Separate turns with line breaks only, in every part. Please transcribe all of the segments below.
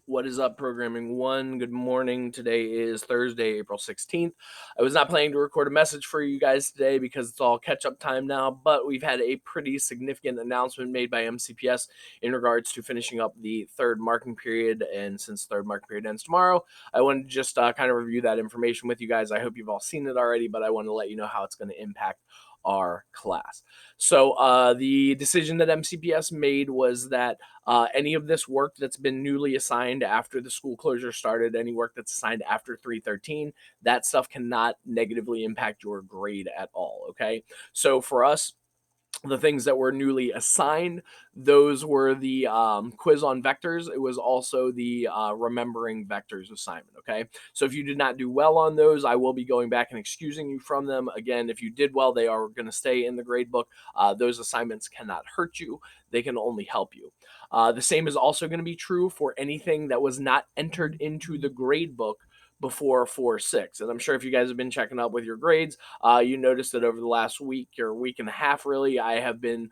What is up, Programming One? Good morning. Today is Thursday, April 16th. I was not planning to record a message for you guys today because it's all catch up time now, but we've had a pretty significant announcement made by MCPS in regards to finishing up the third marking period. And since third marking period ends tomorrow, I wanted to just kind of review that information with you guys. I hope you've all seen it already, but I want to let you know how it's going to impact our class. So the decision that MCPS made was that any of this work that's been newly assigned after the school closure started, any work that's assigned after 313, that stuff cannot negatively impact your grade at all. Okay. So for us, the things that were newly assigned, those were the quiz on vectors. It was also the remembering vectors assignment. Okay. So if you did not do well on those, I will be going back and excusing you from them. Again, if you did well, they are going to stay in the grade book. Those assignments cannot hurt you, they can only help you. The same is also going to be true for anything that was not entered into the grade book before 4-6. And I'm sure if you guys have been checking up with your grades, you noticed that over the last week or week and a half, really, I have been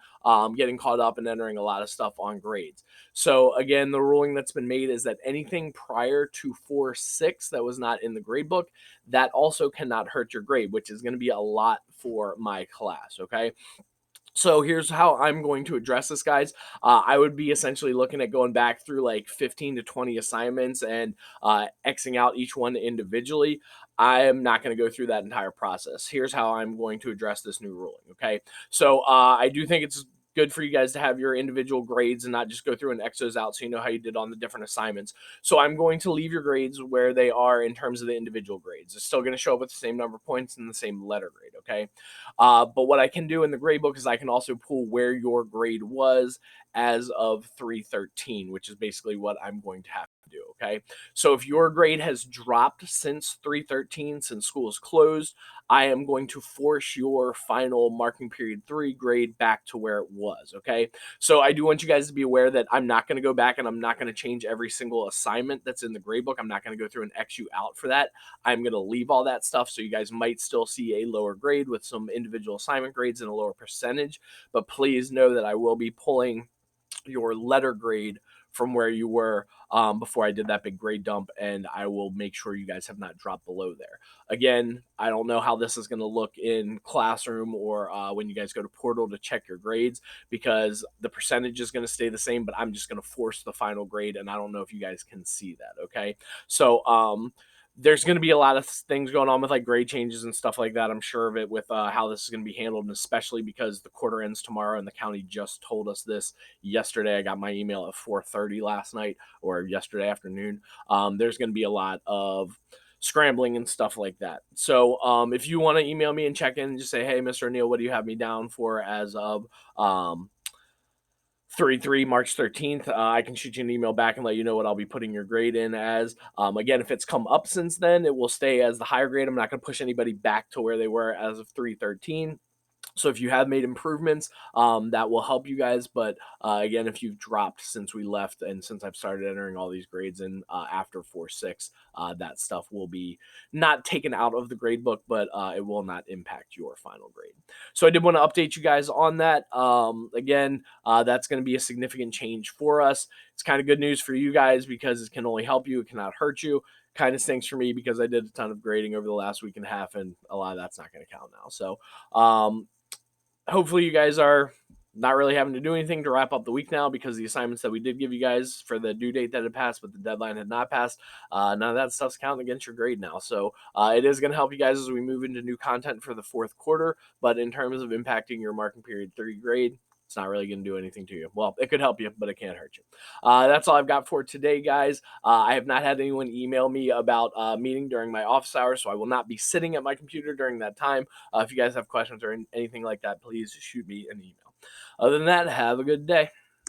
getting caught up and entering a lot of stuff on grades. So again, the ruling that's been made is that anything prior to 4-6 that was not in the grade book, that also cannot hurt your grade, which is going to be a lot for my class. Okay. So here's how I'm going to address this, guys. I would be essentially looking at going back through like 15 to 20 assignments and Xing out each one individually. I am not going to go through that entire process. Here's how I'm going to address this new ruling. Okay. So I do think it's good for you guys to have your individual grades and not just go through and X those out so you know how you did on the different assignments. So I'm going to leave your grades where they are in terms of the individual grades. It's still going to show up with the same number of points and the same letter grade. Okay. But what I can do in the grade book is I can also pull where your grade was as of 313, which is basically what I'm going to have to do. Okay. So if your grade has dropped since 313, since school is closed, I am going to force your final marking period 3 grade back to where it was. Okay. So I do want you guys to be aware that I'm not going to go back and I'm not going to change every single assignment that's in the grade book. I'm not going to go through and X you out for that. I'm going to leave all that stuff. So you guys might still see a lower grade with some individual assignment grades and a lower percentage. But please know that I will be pulling your letter grade from where you were before I did that big grade dump, and I will make sure you guys have not dropped below there. Again, I don't know how this is going to look in classroom or when you guys go to portal to check your grades, because the percentage is going to stay the same, but I'm just going to force the final grade, and I don't know if you guys can see that. Okay. So there's going to be a lot of things going on with like grade changes and stuff like that. I'm sure of it with how this is going to be handled, and especially because the quarter ends tomorrow and the county just told us this yesterday. I got my email at 4:30 last night or yesterday afternoon. There's going to be a lot of scrambling and stuff like that. So if you want to email me and check in and just say, hey, Mr. O'Neill, what do you have me down for as of 3/3 March 13th, I can shoot you an email back and let you know what I'll be putting your grade in as. Again, if it's come up since then, it will stay as the higher grade. I'm not going to push anybody back to where they were as of 313. So if you have made improvements, that will help you guys. But again, if you've dropped since we left and since I've started entering all these grades in after 4-6, that stuff will be not taken out of the grade book, but it will not impact your final grade. So I did want to update you guys on that. Again, that's going to be a significant change for us. It's kind of good news for you guys because it can only help you. It cannot hurt you. Kind of stinks for me because I did a ton of grading over the last week and a half, and a lot of that's not going to count now. So hopefully you guys are not really having to do anything to wrap up the week now, because the assignments that we did give you guys for the due date that had passed but the deadline had not passed, none of that stuff's counting against your grade now. So it is going to help you guys as we move into new content for the fourth quarter. But in terms of impacting your marking period 3 grade, it's not really going to do anything to you. Well, it could help you, but it can't hurt you. That's all I've got for today, guys. I have not had anyone email me about meeting during my office hours, so I will not be sitting at my computer during that time. If you guys have questions or anything like that, please shoot me an email. Other than that, have a good day.